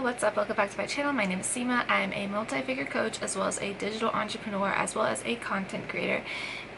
what's up? Welcome back to my channel. My name is Seema. I'm a multi-figure coach as well as a digital entrepreneur as well as a content creator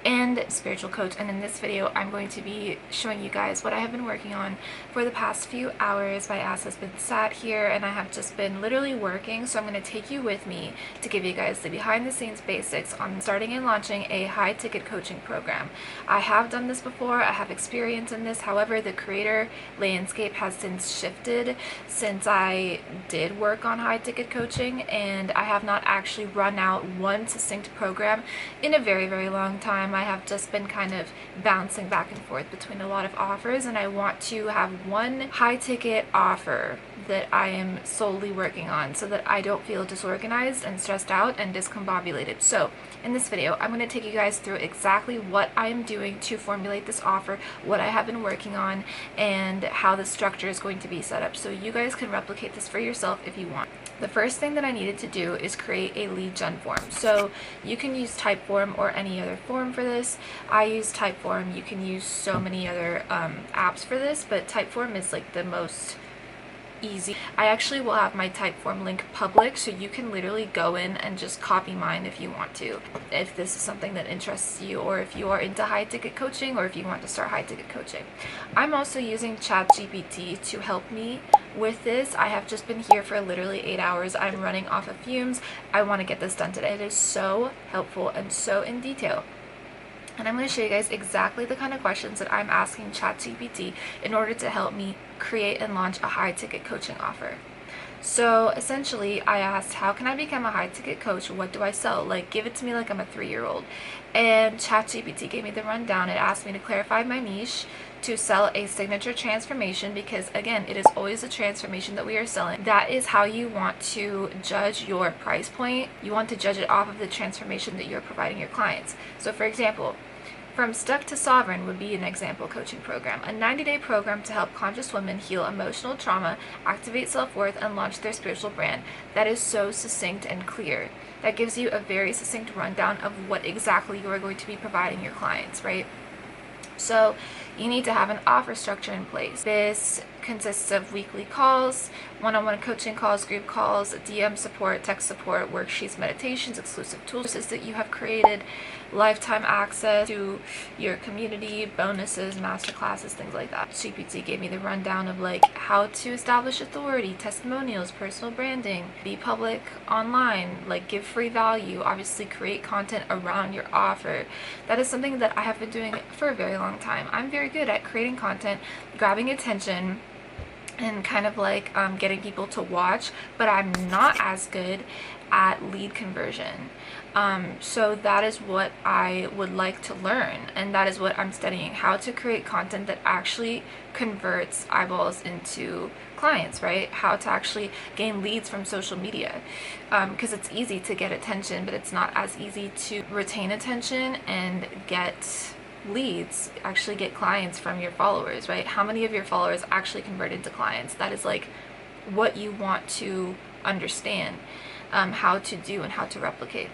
and spiritual coach. And in this video I'm going to be showing you guys what I have been working on for the past few hours. My ass has been sat here and I have just been literally working, so I'm going to take you with me to give you guys the behind the scenes basics on starting and launching a high ticket coaching program. I have done this before, I have experience in this, however the creator landscape has since shifted since I did work on high ticket coaching, and I have not actually run out one succinct program in a very long time. I have just been kind of bouncing back and forth between a lot of offers, and I want to have one high ticket offer that I am solely working on so that I don't feel disorganized and stressed out and discombobulated. So in this video I'm going to take you guys through exactly what I am doing to formulate this offer, what I have been working on, and how the structure is going to be set up so you guys can replicate this for yourself if you want. The first thing that I needed to do is create a lead gen form. So you can use Typeform or any other form for this. I use Typeform. You can use so many other apps for this, but Typeform is like the most easy. I actually will have my Typeform link public, so you can literally go in and just copy mine if you want to, if this is something that interests you, or if you are into high ticket coaching, or if you want to start high ticket coaching. I'm also using ChatGPT to help me with this. I have just been here for literally 8 hours. I'm running off of fumes. I want to get this done today. It is so helpful and so in detail. And I'm going to show you guys exactly the kind of questions that I'm asking ChatGPT in order to help me create and launch a high ticket coaching offer. So essentially I asked, how can I become a high ticket coach? What do I sell? Like, give it to me like I'm a 3-year-old. And ChatGPT gave me the rundown. It asked me to clarify my niche, to sell a signature transformation, because again, it is always a transformation that we are selling. That is how you want to judge your price point. You want to judge it off of the transformation that you're providing your clients. So for example, From Stuck to Sovereign would be an example coaching program, a 90-day program to help conscious women heal emotional trauma, activate self-worth, and launch their spiritual brand. That is so succinct and clear. That gives you a very succinct rundown of what exactly you are going to be providing your clients, right? So you need to have an offer structure in place. This consists of weekly calls, one-on-one coaching calls, group calls, DM support, text support, worksheets, meditations, exclusive tools that you have created, lifetime access to your community, bonuses, masterclasses, things like that. GPT gave me the rundown of like how to establish authority, testimonials, personal branding, be public online, like give free value, obviously create content around your offer. That is something that I have been doing for a very long time. I'm very good at creating content, grabbing attention, and kind of like getting people to watch, but I'm not as good at lead conversion. So that is what I would like to learn, and that is what I'm studying, how to create content that actually converts eyeballs into clients, right? How to actually gain leads from social media, because it's easy to get attention, but it's not as easy to retain attention and get leads, actually get clients from your followers, right? How many of your followers actually convert into clients? That is like what you want to understand how to do and how to replicate.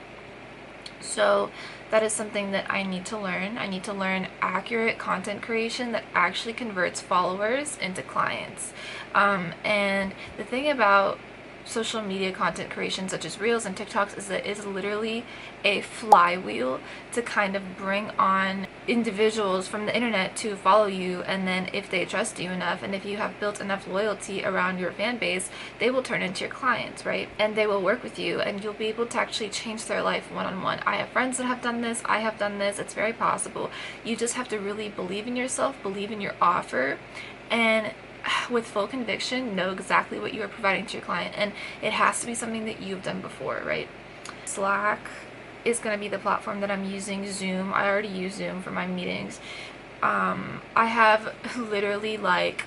So that is something that I need to learn. I need to learn accurate content creation that actually converts followers into clients. And the thing about social media content creation such as Reels and TikToks is that it's literally a flywheel to kind of bring on individuals from the internet to follow you, and then if they trust you enough and if you have built enough loyalty around your fan base, they will turn into your clients, right? And they will work with you and you'll be able to actually change their life one-on-one. I have friends that have done this, I have done this, it's very possible. You just have to really believe in yourself, believe in your offer, and with full conviction know exactly what you are providing to your client. And it has to be something that you've done before, right? Slack is going to be the platform that I'm using. Zoom, I already use Zoom for my meetings. I have literally like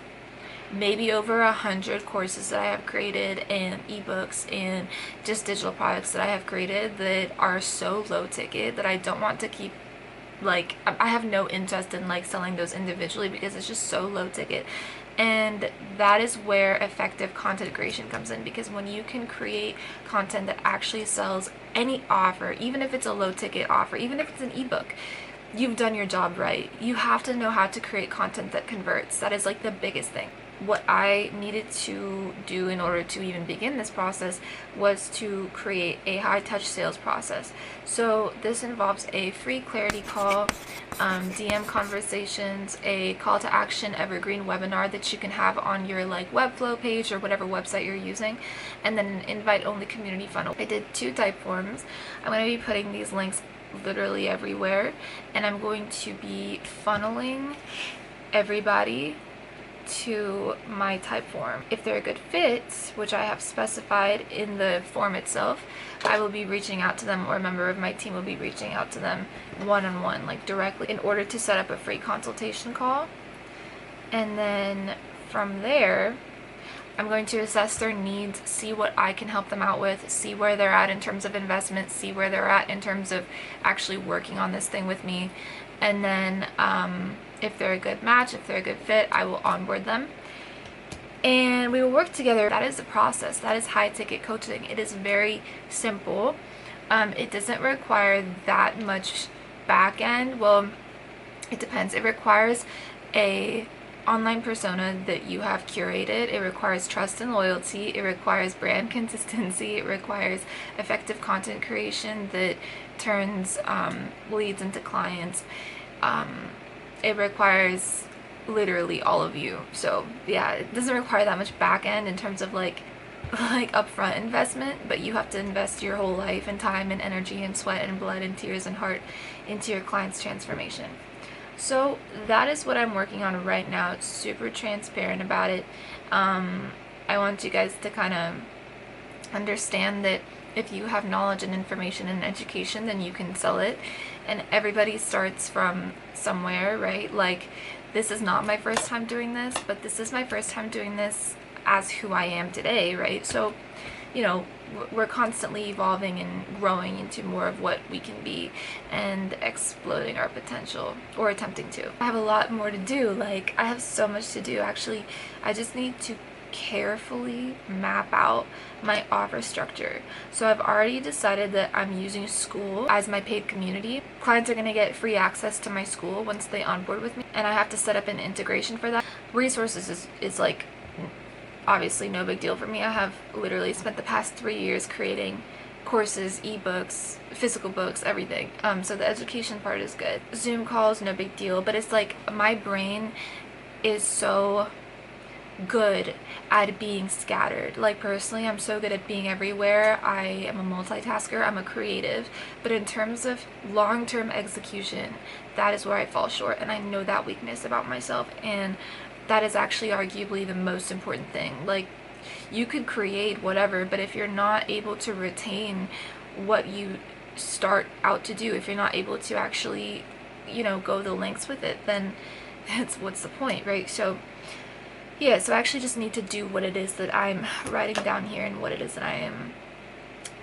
maybe over 100 courses that I have created, and ebooks and just digital products that I have created that are so low ticket that I don't want to keep, like, I have no interest in like selling those individually because it's just so low ticket. And that is where effective content creation comes in, because when you can create content that actually sells any offer, even if it's a low ticket offer, even if it's an ebook, you've done your job right. You have to know how to create content that converts. That is like the biggest thing. what I needed to do in order to even begin this process was to create a high-touch sales process. So this involves a free clarity call, DM conversations, a call to action evergreen webinar that you can have on your like Webflow page or whatever website you're using, and then an invite-only community funnel. I did 2 type forms. I'm going to be putting these links literally everywhere, and I'm going to be funneling everybody to my type form. If they're a good fit, which I have specified in the form itself, I will be reaching out to them, or a member of my team will be reaching out to them one-on-one, like directly, in order to set up a free consultation call. And then from there, I'm going to assess their needs, see what I can help them out with, see where they're at in terms of investment, see where they're at in terms of actually working on this thing with me. And then if they're a good match, if they're a good fit, I will onboard them. And we will work together. That is the process. That is high ticket coaching. It is very simple. It doesn't require that much back end. Well, it depends. It requires a online persona that you have curated. It requires trust and loyalty. It requires brand consistency. It requires effective content creation that turns leads into clients. It requires literally all of you. So yeah, it doesn't require that much back end in terms of like upfront investment, but you have to invest your whole life and time and energy and sweat and blood and tears and heart into your client's transformation. So that is what I'm working on right now. It's super transparent about it. I want you guys to kind of understand that if you have knowledge and information and education, then you can sell it. And everybody starts from somewhere, right? Like, this is not my first time doing this, but this is my first time doing this as who I am today, right? So, you know, we're constantly evolving and growing into more of what we can be and exploding our potential, or attempting to. I have a lot more to do. Like, I have so much to do. Actually, I just need to carefully map out my offer structure. So I've already decided that I'm using school as my paid community. Clients are going to get free access to my school once they onboard with me, and I have to set up an integration for that. Resources is like obviously no big deal for me. I have literally spent the past 3 years creating courses, ebooks, physical books, everything. So the education part is good. Zoom calls, no big deal, but it's like my brain is so good at being scattered. Like, personally, I'm so good at being everywhere. I am a multitasker, I'm a creative, but in terms of long-term execution, that is where I fall short, and I know that weakness about myself, and that is actually arguably the most important thing. Like, you could create whatever, but if you're not able to retain what you start out to do, if you're not able to actually, you know, go the lengths with it, then what's the point, right? So yeah, so I actually just need to do what it is that I'm writing down here and what it is that I am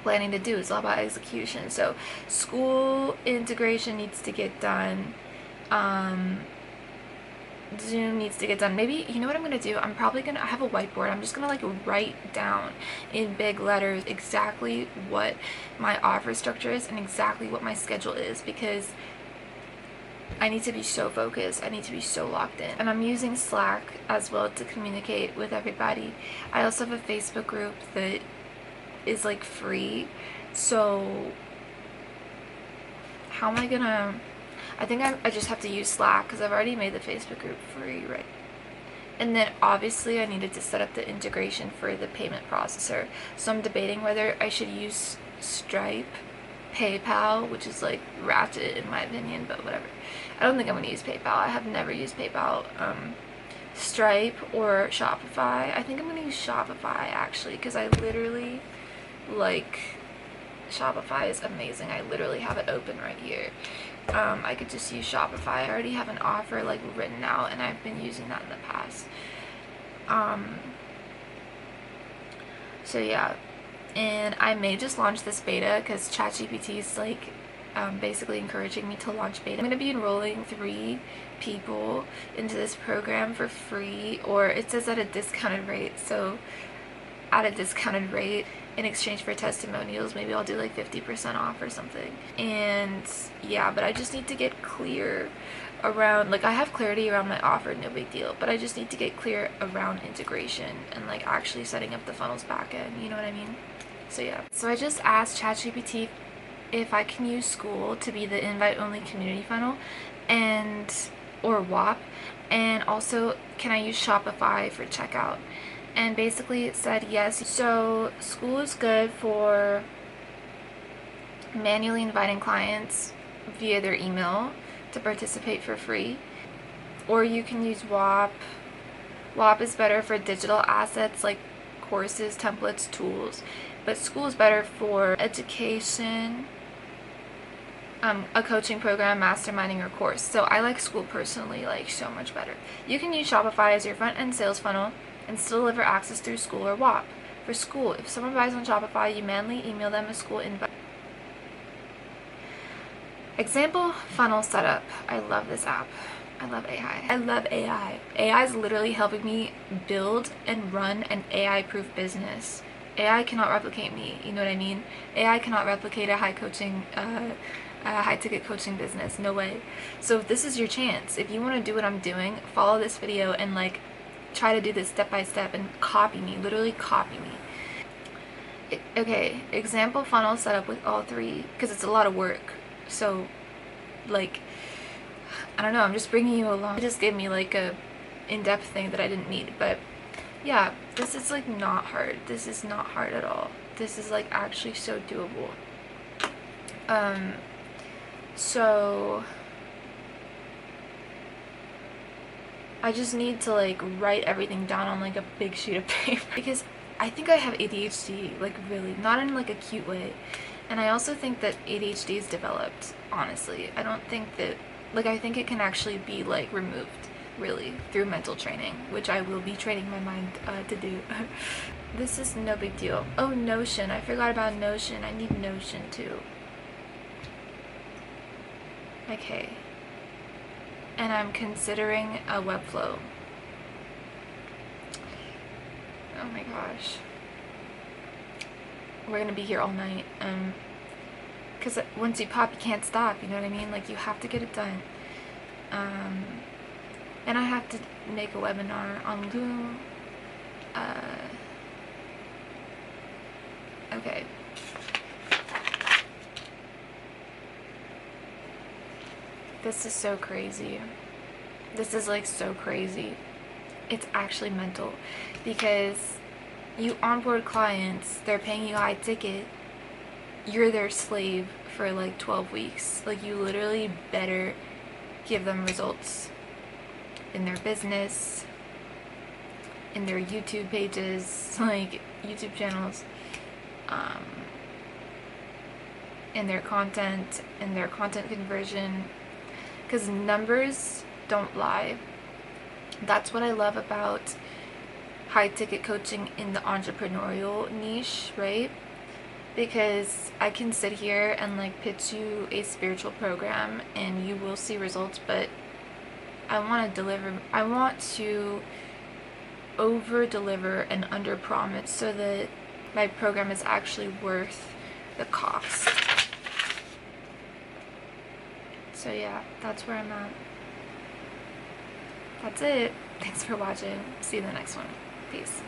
planning to do. It's all about execution. So school integration needs to get done. Zoom needs to get done. Maybe, you know what I'm going to do? I'm probably going to, I have a whiteboard. I'm just going to like write down in big letters exactly what my offer structure is and exactly what my schedule is, because I need to be so focused. I need to be so locked in. And I'm using Slack as well to communicate with everybody. I also have a Facebook group that is like free. So how am I gonna... I think I just have to use Slack because I've already made the Facebook group free, right? And then obviously I needed to set up the integration for the payment processor. So I'm debating whether I should use Stripe, PayPal, which is like ratchet in my opinion, but whatever. I don't think I'm going to use PayPal. I have never used PayPal. Stripe or Shopify. I think I'm going to use Shopify actually, because I literally like... Shopify is amazing. I literally have it open right here. I could just use Shopify. I already have an offer like written out, and I've been using that in the past. So yeah, and I may just launch this beta because ChatGPT is like basically encouraging me to launch beta. I'm going to be enrolling 3 people into this program for free, or it says at a discounted rate, so at a discounted rate in exchange for testimonials. Maybe I'll do like 50% off or something. And yeah, but I just need to get clear around, like, I have clarity around my offer, no big deal, but I just need to get clear around integration and like actually setting up the funnels back end, you know what I mean? So yeah, so I just asked ChatGPT if I can use School to be the invite only community funnel, and or WAP, and also can I use Shopify for checkout. And basically it said yes. So School is good for manually inviting clients via their email to participate for free, or you can use WAP. WAP is better for digital assets like courses, templates, tools, but School is better for education, a coaching program, masterminding, or course. So I like School personally, like, so much better. You can use Shopify as your front-end sales funnel and still deliver access through School or WAP. For School, if someone buys on Shopify, you manually email them a School invite. Example funnel setup. I love this app. I love AI. I love AI. AI is literally helping me build and run an AI-proof business. AI cannot replicate me, you know what I mean? AI cannot replicate a high-ticket coaching business. No way. So this is your chance. If you want to do what I'm doing, follow this video and like try to do this step by step and copy me. Literally copy me. Okay, example funnel setup with all three, because it's a lot of work. So like, I don't know, I'm just bringing you along. It just gave me like a in-depth thing that I didn't need, but yeah, this is like not hard. This is not hard at all. This is like actually so doable. So I just need to like write everything down on like a big sheet of paper because I think I have ADHD, like really, not in like a cute way. And I also think that ADHD is developed, honestly. I don't think that, like, I think it can actually be like removed, really, through mental training, which I will be training my mind to do. This is no big deal. Oh, Notion. I forgot about Notion. I need Notion too. Okay. And I'm considering a Webflow. Oh my gosh. We're gonna be here all night. Because once you pop, you can't stop, you know what I mean? Like, you have to get it done. And I have to make a webinar on Loom. Okay. This is so crazy. This is like so crazy. It's actually mental because you onboard clients, they're paying you high ticket, you're their slave for like 12 weeks. Like, you literally better give them results in their business, in their YouTube pages, like YouTube channels, in their content conversion, because numbers don't lie. That's what I love about high ticket coaching in the entrepreneurial niche, right? Because I can sit here and like pitch you a spiritual program and you will see results, but I want to over deliver and under promise so that my program is actually worth the cost. So yeah, that's where I'm at. That's it. Thanks for watching. See you in the next one. Peace.